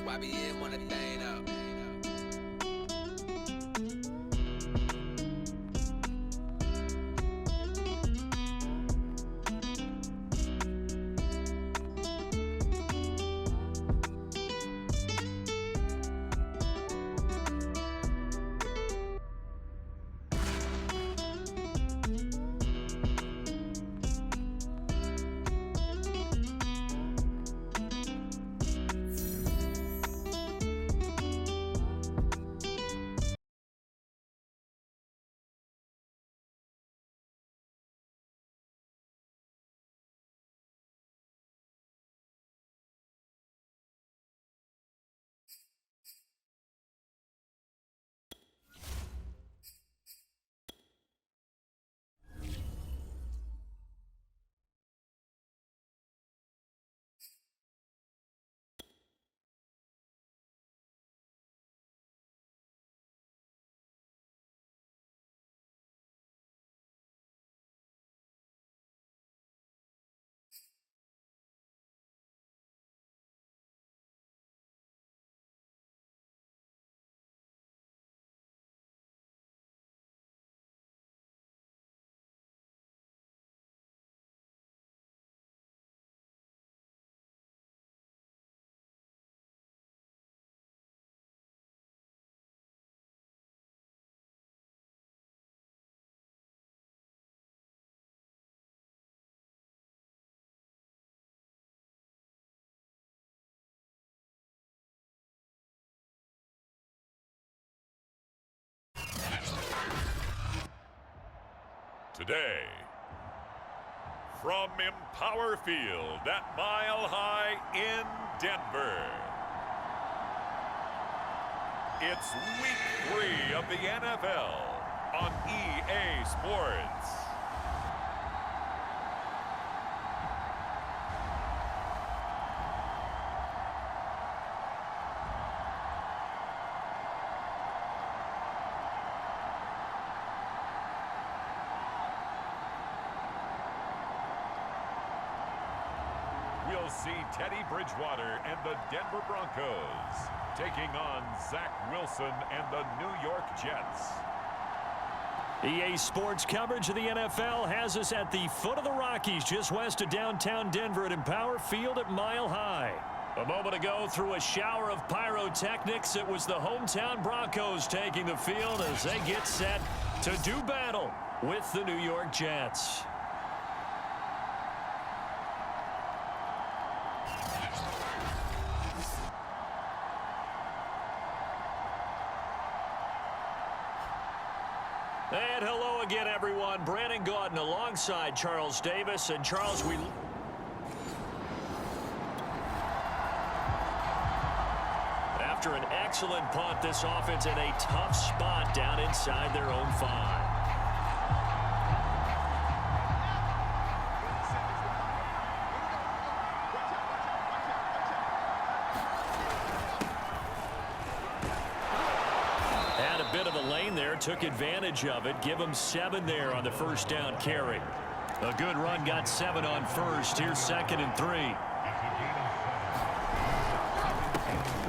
YBN want a thing up. Today, from Empower Field at Mile High in Denver, it's Week 3 of the NFL on EA Sports. We'll see Teddy Bridgewater and the Denver Broncos taking on Zach Wilson and the New York Jets. EA Sports coverage of the NFL has us at the foot of the Rockies, just west of downtown Denver at Empower Field at Mile High. A moment ago, through a shower of pyrotechnics, it was the hometown Broncos taking the field as they get set to do battle with the New York Jets. And hello again, everyone. Brandon Gaudin alongside Charles Davis. And Charles, after an excellent punt, this offense in a tough spot down inside their own 5. Took advantage of it. Give him 7 there on the first down carry. A good run, got 7 on first. Here's 2nd and 3.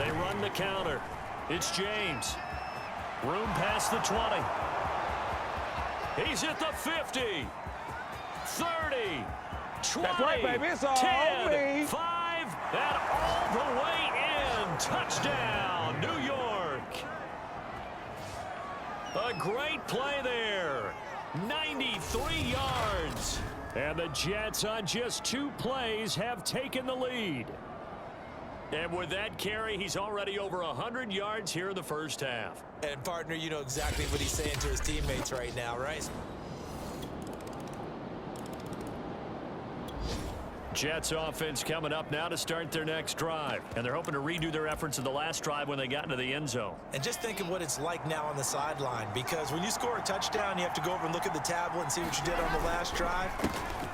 They run the counter. It's James. Room past the 20. He's at the 50. 30. 20. That's right, baby. It's all 10. 5. And all the way in. Touchdown, New York. A great play there. 93 yards. And the Jets on just 2 plays have taken the lead. And with that carry, he's already over 100 yards here in the first half. And partner, you know exactly what he's saying to his teammates right now, right? Jets offense coming up now to start their next drive. And they're hoping to redo their efforts in the last drive when they got into the end zone. And just think of what it's like now on the sideline, because when you score a touchdown, you have to go over and look at the tablet and see what you did on the last drive.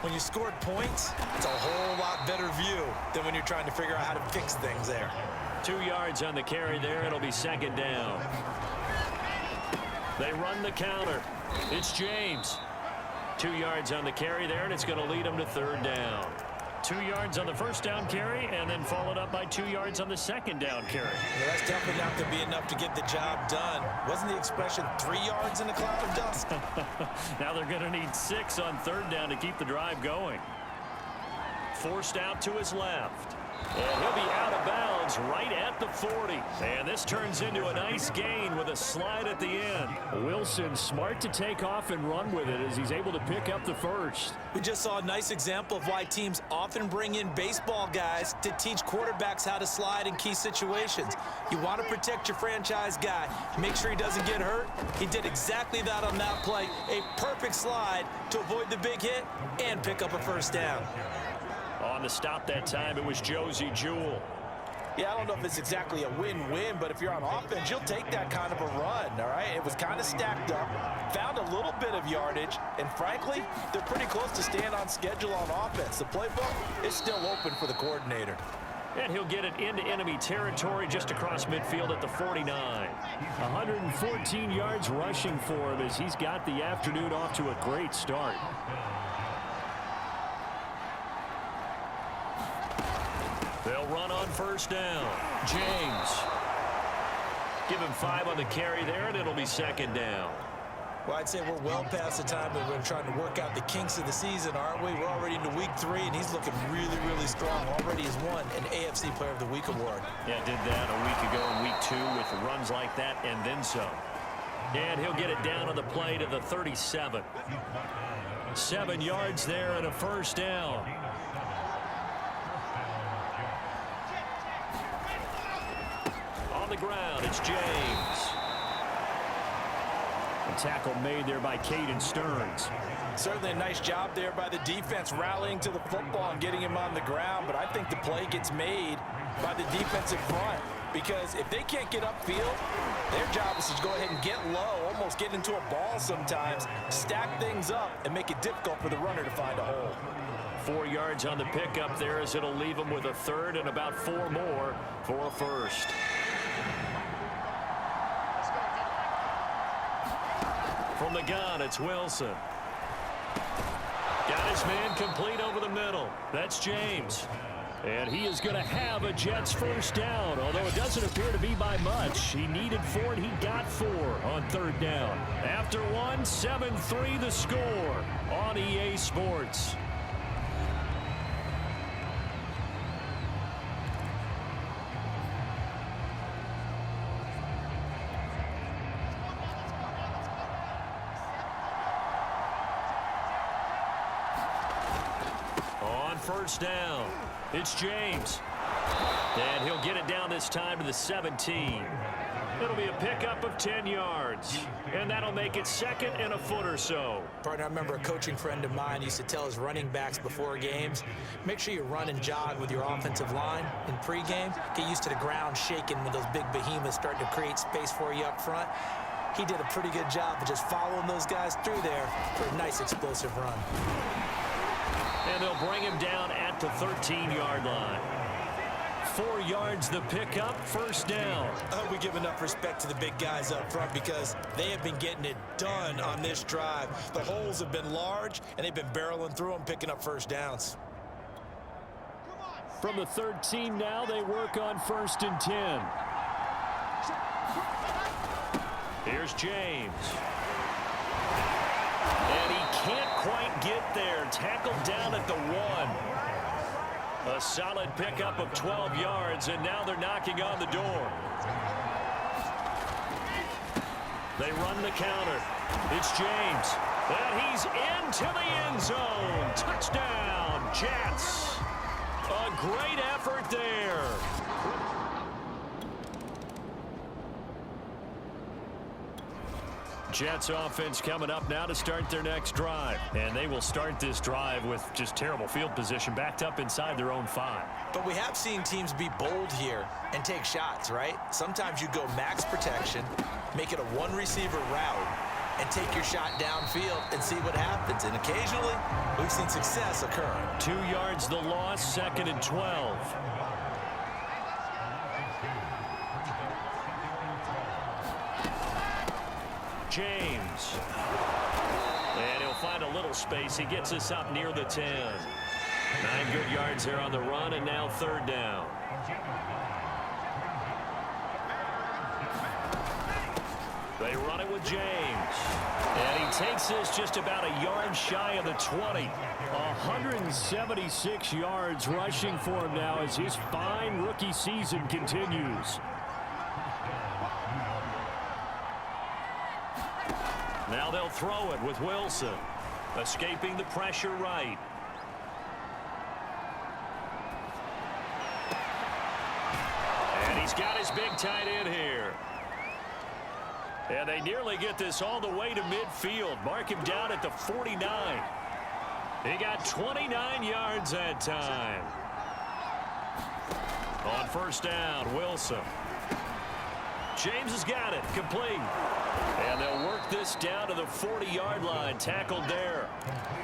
When you scored points, it's a whole lot better view than when you're trying to figure out how to fix things there. 2 yards on the carry there. It'll be 2nd down. They run the counter. It's James. 2 yards on the carry there, and it's going to lead them to 3rd down. 2 yards on the first down carry, and then followed up by 2 yards on the second down carry. Yeah, that's definitely not going to be enough to get the job done. Wasn't the expression 3 yards in a cloud of dust? Now they're going to need 6 on third down to keep the drive going. Forced out to his left. And he'll be out of bounds right at the 40. And this turns into a nice gain with a slide at the end. Wilson smart to take off and run with it as he's able to pick up the first. We just saw a nice example of why teams often bring in baseball guys to teach quarterbacks how to slide in key situations. You want to protect your franchise guy. Make sure he doesn't get hurt. He did exactly that on that play. A perfect slide to avoid the big hit and pick up a first down. On the stop that time, it was Josie Jewell. Yeah, I don't know if it's exactly a win-win, but if you're on offense, you'll take that kind of a run, all right? It was kind of stacked up, found a little bit of yardage, and frankly, they're pretty close to staying on schedule on offense. The playbook is still open for the coordinator. And he'll get it into enemy territory just across midfield at the 49. 114 yards rushing for him as he's got the afternoon off to a great start. They'll run on first down. James. Give him 5 on the carry there, and it'll be second down. Well, I'd say we're well past the time that we're trying to work out the kinks of the season, aren't we? We're already into week 3, and he's looking really, really strong. Already has won an AFC Player of the Week award. Yeah, did that a week ago in week 2 with runs like that and then some. And he'll get it down on the play to the 37. 7 yards there and a first down. On the ground, it's James. A tackle made there by Caden Stearns. Certainly a nice job there by the defense rallying to the football and getting him on the ground, but I think the play gets made by the defensive front because if they can't get upfield, their job is to go ahead and get low, almost get into a ball sometimes, stack things up, and make it difficult for the runner to find a hole. 4 yards on the pickup there as it'll leave him with a third and about 4 more for a first. From the gun, it's Wilson. Got his man complete over the middle. That's James. And he is going to have a Jets first down, although it doesn't appear to be by much. He needed 4, and he got 4 on third down. After 1, 7-3 the score on EA Sports. First down. It's James. And he'll get it down this time to the 17. It'll be a pickup of 10 yards. And that'll make it second and a foot or so. Partner, I remember a coaching friend of mine used to tell his running backs before games, make sure you run and jog with your offensive line in pregame. Get used to the ground shaking when those big behemoths start to create space for you up front. He did a pretty good job of just following those guys through there for a nice explosive run. And they'll bring him down at the 13-yard line. 4 yards the pickup, first down. I hope we give enough respect to the big guys up front because they have been getting it done on this drive. The holes have been large, and they've been barreling through them, picking up first downs. From the 13 now, they work on 1st and 10. Here's James. And he can't quite get there. Tackled down at the 1. A solid pickup of 12 yards, and now they're knocking on the door. They run the counter. It's James. And he's into the end zone. Touchdown, Jets. A great effort there. Jets offense coming up now to start their next drive. And they will start this drive with just terrible field position backed up inside their own 5. But we have seen teams be bold here and take shots, right? Sometimes you go max protection, make it a one-receiver route, and take your shot downfield and see what happens. And occasionally, we've seen success occur. 2 yards the loss, 2nd and 12. James. And he'll find a little space. He gets us up near the 10. 9 good yards there on the run, and now third down. They run it with James. And he takes this just about a yard shy of the 20. 176 yards rushing for him now as his fine rookie season continues. Now they'll throw it with Wilson. Escaping the pressure right. And he's got his big tight end here. And they nearly get this all the way to midfield. Mark him down at the 49. He got 29 yards that time. On first down, Wilson. James has got it. Complete. And they'll work this down to the 40-yard line. Tackled there.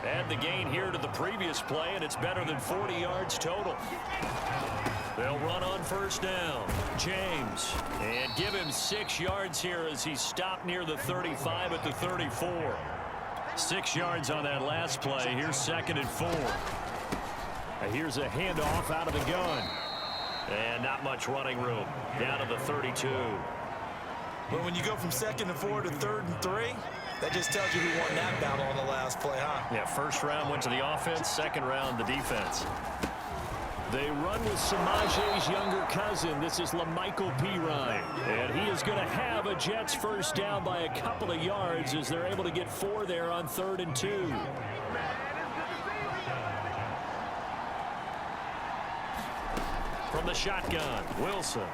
Add the gain here to the previous play, and it's better than 40 yards total. They'll run on first down. James. And give him 6 yards here as he stopped near the 35 at the 34. 6 yards on that last play. Here's 2nd and 4. Here's a handoff out of the gun. And not much running room. Down to the 32. But when you go from 2nd and 4 to 3rd and 3, that just tells you who won that battle on the last play, huh? Yeah, first round went to the offense, second round the defense. They run with Samaje's younger cousin. This is LaMichael Pirine. And he is going to have a Jets first down by a couple of yards as they're able to get 4 there on 3rd and 2. From the shotgun, Wilson.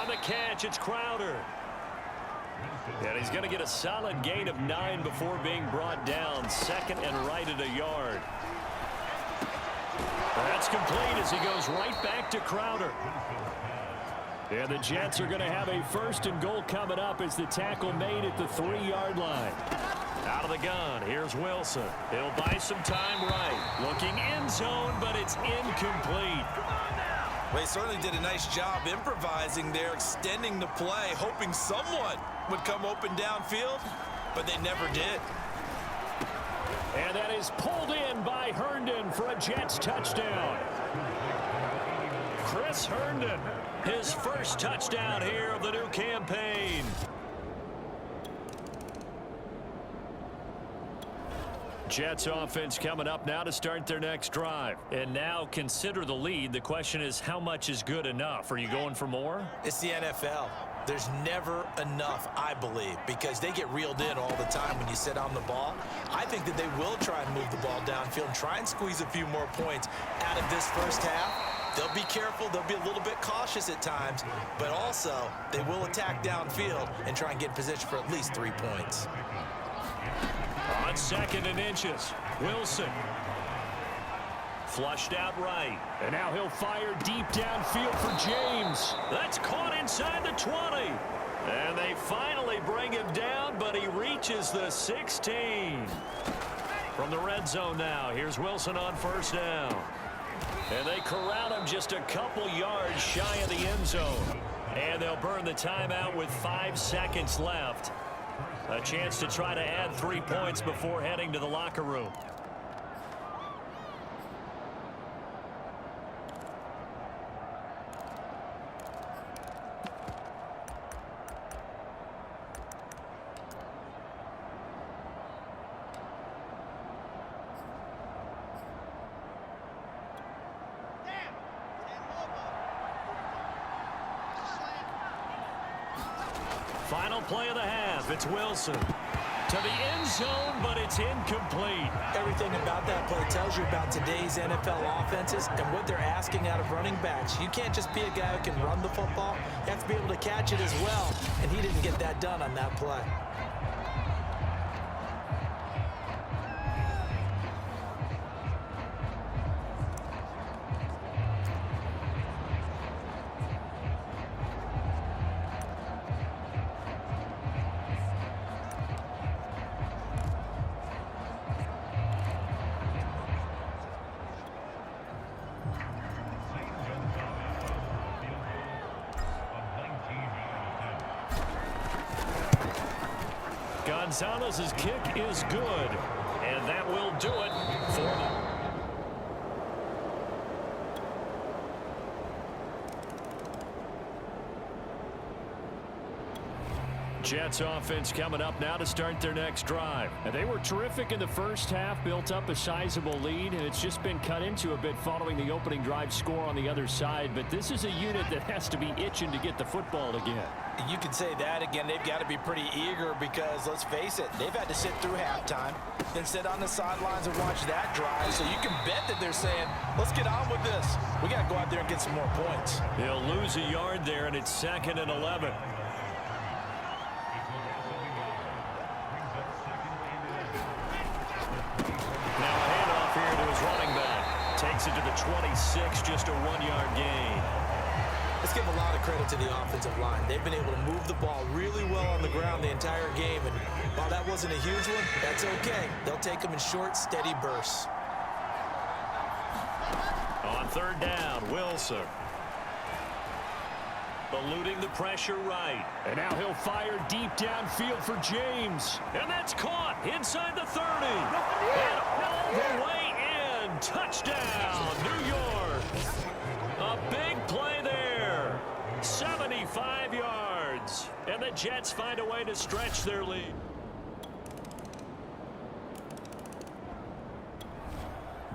On the catch, it's Crowder. And he's going to get a solid gain of 9 before being brought down. 2nd and right at a yard. That's complete as he goes right back to Crowder. And the Jets are going to have a 1st and goal coming up as the tackle made at the 3-yard line. Out of the gun, here's Wilson. He'll buy some time right. Looking end zone, but it's incomplete. Well, he certainly did a nice job improvising there, extending the play, hoping someone would come open downfield, but they never did. And that is pulled in by Herndon for a Jets touchdown. Chris Herndon, his first touchdown here of the new campaign. Jets offense coming up now to start their next drive. And now consider the lead. The question is, how much is good enough? Are you going for more? It's the NFL. There's never enough, I believe, because they get reeled in all the time when you sit on the ball. I think that they will try and move the ball downfield and try and squeeze a few more points out of this first half. They'll be careful. They'll be a little bit cautious at times, but also they will attack downfield and try and get in position for at least 3 points. On 2nd and inches, Wilson. Flushed out right. And now he'll fire deep downfield for James. That's caught inside the 20. And they finally bring him down, but he reaches the 16. From the red zone now, here's Wilson on first down. And they corral him just a couple yards shy of the end zone. And they'll burn the timeout with 5 seconds left. A chance to try to add 3 points before heading to the locker room. Final play of the half. It's Wilson to the end zone, but it's incomplete. Everything about that play tells you about today's NFL offenses and what they're asking out of running backs. You can't just be a guy who can run the football. You have to be able to catch it as well, and he didn't get that done on that play. Gonzalez's kick is good, and that will do it for them. Jets offense coming up now to start their next drive. And they were terrific in the first half, built up a sizable lead, and it's just been cut into a bit following the opening drive score on the other side. But this is a unit that has to be itching to get the football again. You can say that again. They've got to be pretty eager because, let's face it, they've had to sit through halftime, then sit on the sidelines and watch that drive. So you can bet that they're saying, let's get on with this. We got to go out there and get some more points. They'll lose a yard there, and it's 2nd and 11. Takes it to the 26, just a 1-yard gain. Let's give a lot of credit to the offensive line. They've been able to move the ball really well on the ground the entire game. And while that wasn't a huge one, that's okay. They'll take them in short, steady bursts. On 3rd down, Wilson. Eluding the pressure right. And now he'll fire deep downfield for James. And that's caught inside the 30. And all the way in. Touchdown, New York. A big play there. 75 yards. And the Jets find a way to stretch their lead.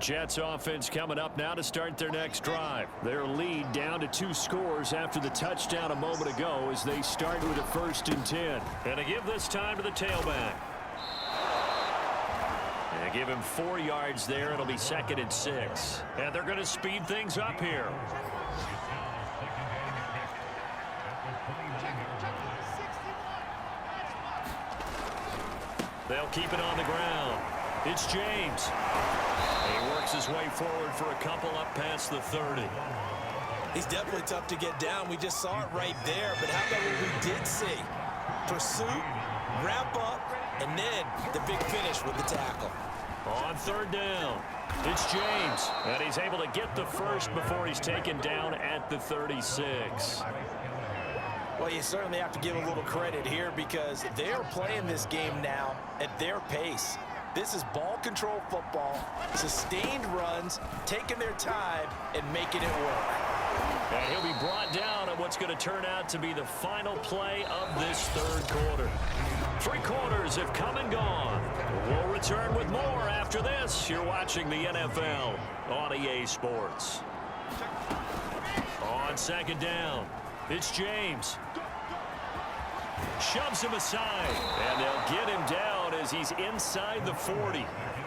Jets offense coming up now to start their next drive. Their lead down to 2 scores after the touchdown a moment ago as they start with a 1st and 10. And to give this time to the tailback. And give him 4 yards there. It'll be 2nd and 6. And they're going to speed things up here. They'll keep it on the ground. It's James. He works his way forward for a couple up past the 30. He's definitely tough to get down. We just saw it right there. But how about what we did see? Pursuit, wrap up, and then the big finish with the tackle. On 3rd down, it's James. And he's able to get the first before he's taken down at the 36. Well, you certainly have to give a little credit here because they're playing this game now at their pace. This is ball control football, sustained runs, taking their time, and making it work. And he'll be brought down at what's going to turn out to be the final play of this 3rd quarter. 3 quarters have come and gone. We'll return with more after this. You're watching the NFL on EA Sports. On 2nd down, it's James. Shoves him aside, and they'll get him down as he's inside the 40.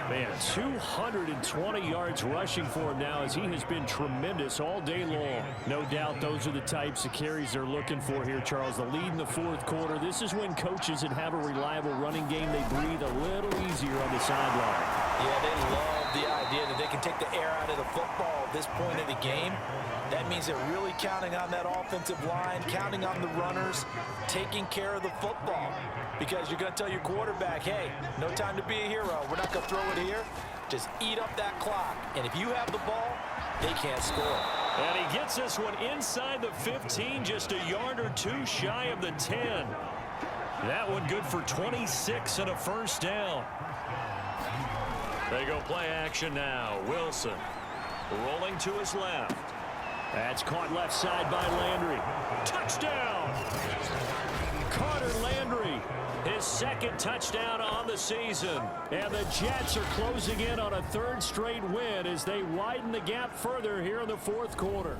Man, 220 yards rushing for him now as he has been tremendous all day long. No doubt those are the types of carries they're looking for here, Charles. The lead in the 4th quarter. This is when coaches that have a reliable running game, they breathe a little easier on the sideline. Yeah, they love the idea that they can take the air out of the football at this point of the game. That means they're really counting on that offensive line, counting on the runners, taking care of the football. Because you're going to tell your quarterback, hey, no time to be a hero. We're not going to throw it here. Just eat up that clock. And if you have the ball, they can't score. And he gets this one inside the 15, just a yard or 2 shy of the 10. That one good for 26 and a 1st down. They go play action now. Wilson rolling to his left. That's caught left side by Landry. Touchdown! Carter Landry, his 2nd touchdown on the season. And the Jets are closing in on a 3rd straight win as they widen the gap further here in the 4th quarter.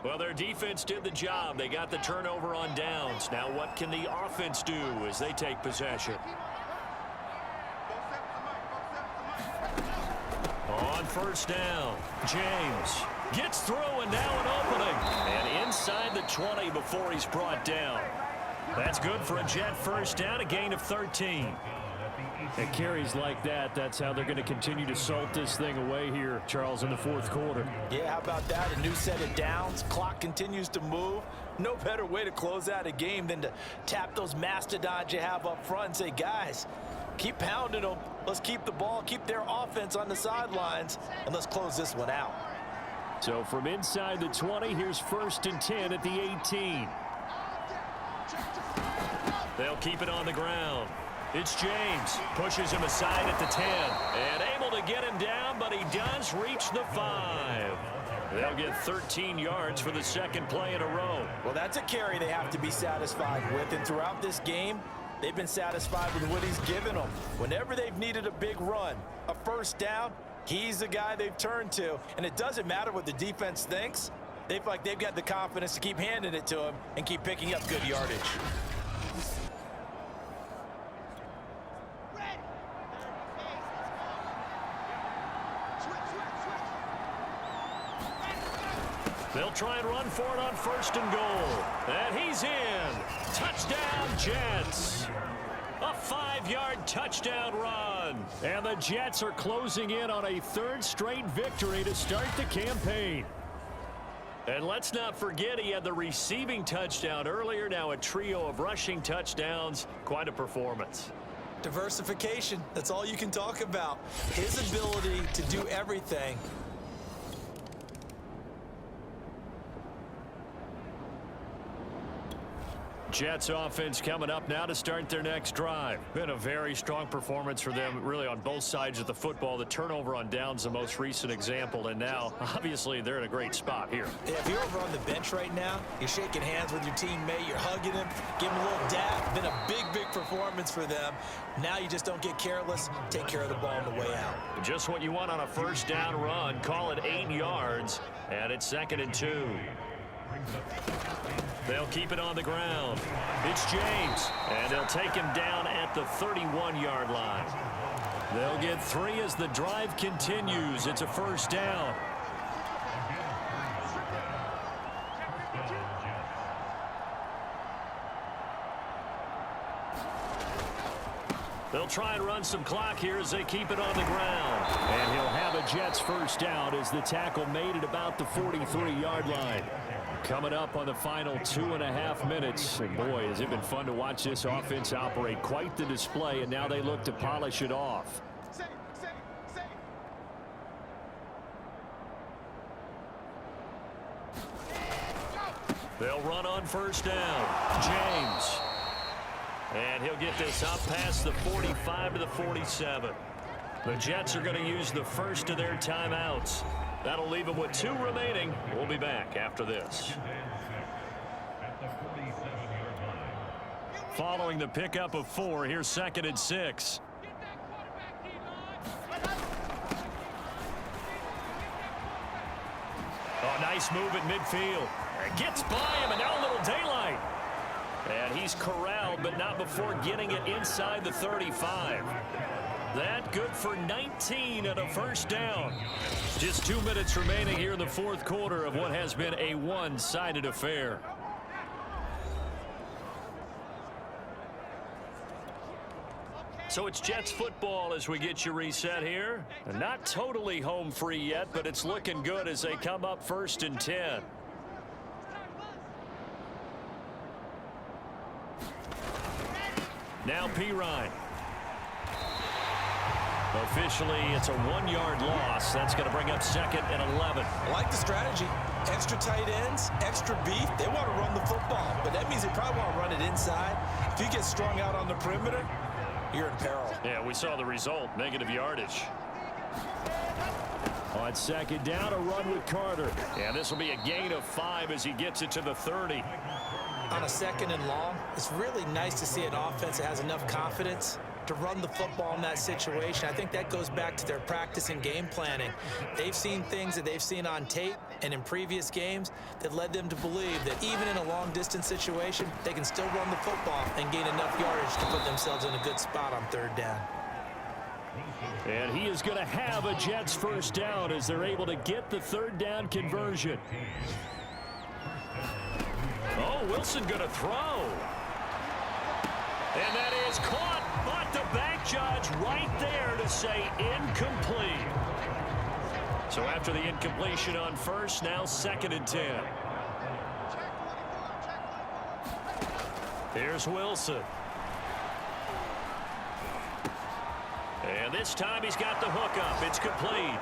Well, their defense did the job. They got the turnover on downs. Now what can the offense do as they take possession? On 1st down, James gets through and now an opening. And inside the 20 before he's brought down. That's good for a Jet 1st down, a gain of 13. And carries like that, that's how they're going to continue to salt this thing away here, Charles, in the 4th quarter. Yeah, how about that? A new set of downs. Clock continues to move. No better way to close out a game than to tap those mastodons you have up front and say, guys, keep pounding them. Let's keep the ball, keep their offense on the sidelines, and let's close this one out. So from inside the 20, here's 1st and 10 at the 18. They'll keep it on the ground. It's James. Pushes him aside at the 10. And able to get him down, but he does reach the 5. They'll get 13 yards for the second play in a row. Well, that's a carry they have to be satisfied with. And throughout this game, they've been satisfied with what he's given them. Whenever they've needed a big run, a first down, he's the guy they've turned to. And it doesn't matter what the defense thinks. They feel like they've got the confidence to keep handing it to him and keep picking up good yardage. They'll try and run for it on 1st and goal. And he's in. Touchdown, Jets. A 5-yard touchdown run. And the Jets are closing in on a 3rd straight victory to start the campaign. And let's not forget he had the receiving touchdown earlier. Now a trio of rushing touchdowns. Quite a performance. Diversification, that's all you can talk about. His ability to do everything. Jets offense coming up now to start their next drive. Been a very strong performance for them, really, on both sides of the football. The turnover on downs, the most recent example, and now, obviously, they're in a great spot here. Yeah, if you're over on the bench right now, you're shaking hands with your teammate, you're hugging him, giving him a little dab. Been a big performance for them. Now you just don't get careless. Take care of the ball on the way out. Just what you want on a first down run. Call it 8 yards, and it's 2nd and 2. They'll keep it on the ground. It's James, and they'll take him down at the 31-yard line. They'll get 3 as the drive continues. It's a first down. They'll try and run some clock here as they keep it on the ground. And he'll have a Jets first down as the tackle made at about the 43-yard line. Coming up on the final 2.5 minutes. And boy, has it been fun to watch this offense operate. Quite the display, and now they look to polish it off. They'll run on first down. James. And he'll get this up past the 45 to the 47. The Jets are going to use the first of their timeouts. That'll leave them with 2 remaining. We'll be back after this. Following the pickup of 4, here's 2nd and 6. Oh, nice move at midfield. It gets by him, and now a little daylight. And he's corralled, but not before getting it inside the 35. That good for 19 and a first down. Just 2 minutes remaining here in the 4th quarter of what has been a one-sided affair. So it's Jets football as we get you reset here. Not totally home free yet, but it's looking good as they come up 1st and 10. Now Pirine. Officially, it's a 1-yard loss. That's going to bring up 2nd and 11. I like the strategy. Extra tight ends, extra beef. They want to run the football, but that means they probably want to run it inside. If you get strung out on the perimeter, you're in peril. Yeah, we saw the result. Negative yardage. On 2nd down, a run with Carter. Yeah, this will be a gain of 5 as he gets it to the 30. On a 2nd and long, it's really nice to see an offense that has enough confidence to run the football in that situation. I think that goes back to their practice and game planning. They've seen things that they've seen on tape and in previous games that led them to believe that even in a long-distance situation, they can still run the football and gain enough yardage to put themselves in a good spot on 3rd down. And he is going to have a Jets first down as they're able to get the 3rd down conversion. Oh, Wilson going to throw. And that is caught, but the back judge right there to say incomplete. So after the incompletion on 1st, now 2nd and 10. Here's Wilson. And this time he's got the hook up. It's complete.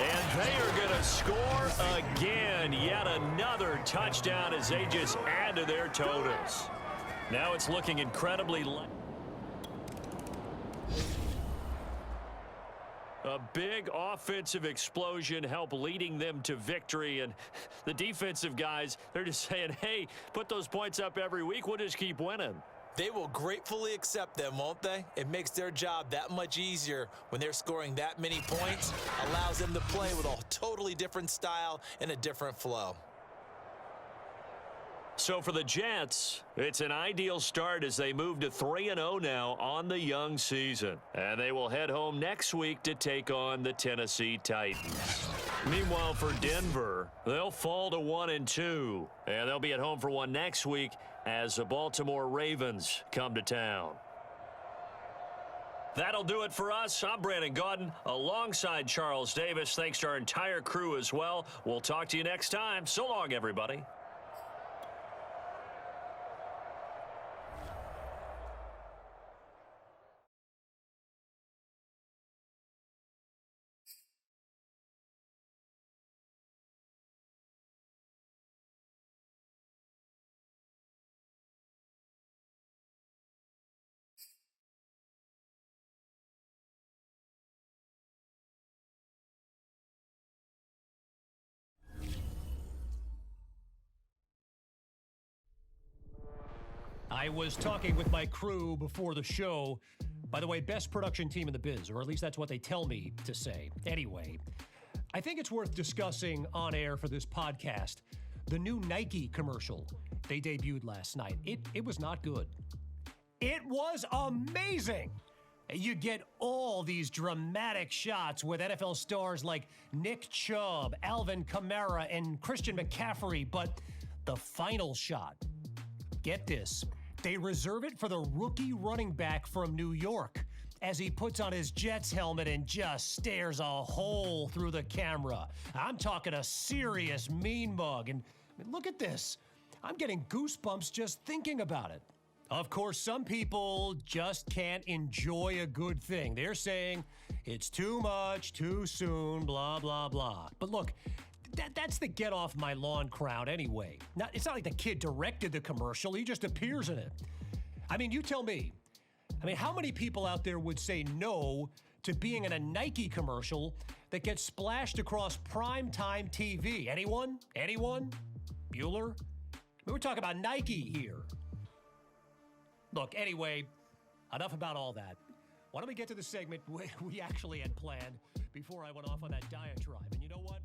And they are going to score again. Yet another touchdown as they just add to their totals. Now it's looking incredibly light. A big offensive explosion helped leading them to victory. And the defensive guys, they're just saying, hey, put those points up every week. We'll just keep winning. They will gratefully accept them, won't they? It makes their job that much easier when they're scoring that many points. Allows them to play with a totally different style and a different flow. So for the Jets, it's an ideal start as they move to 3-0 now on the young season. And they will head home next week to take on the Tennessee Titans. Meanwhile, for Denver, they'll fall to 1-2. And they'll be at home for one next week as the Baltimore Ravens come to town. That'll do it for us. I'm Brandon Gaudin alongside Charles Davis. Thanks to our entire crew as well. We'll talk to you next time. So long, everybody. I was talking with my crew before the show. By the way, best production team in the biz, or at least that's what they tell me to say. Anyway, I think it's worth discussing on air for this podcast the new Nike commercial they debuted last night. It was not good. It was amazing. You get all these dramatic shots with NFL stars like Nick Chubb, Alvin Kamara, and Christian McCaffrey, but the final shot, get this, they reserve it for the rookie running back from New York as he puts on his Jets helmet and just stares a hole through the camera. I'm talking a serious mean mug. And look at this. I'm getting goosebumps just thinking about it. Of course, some people just can't enjoy a good thing. They're saying it's too much, too soon, blah, blah, blah. But look, that's the get off my lawn crowd anyway. Now, it's not like the kid directed the commercial. He just appears in it. I mean, you tell me. I mean, how many people out there would say no to being in a Nike commercial that gets splashed across primetime TV? Anyone? Anyone? Bueller? I mean, we're talking about Nike here. Look, anyway, enough about all that. Why don't we get to the segment we actually had planned before I went off on that diatribe? And you know what?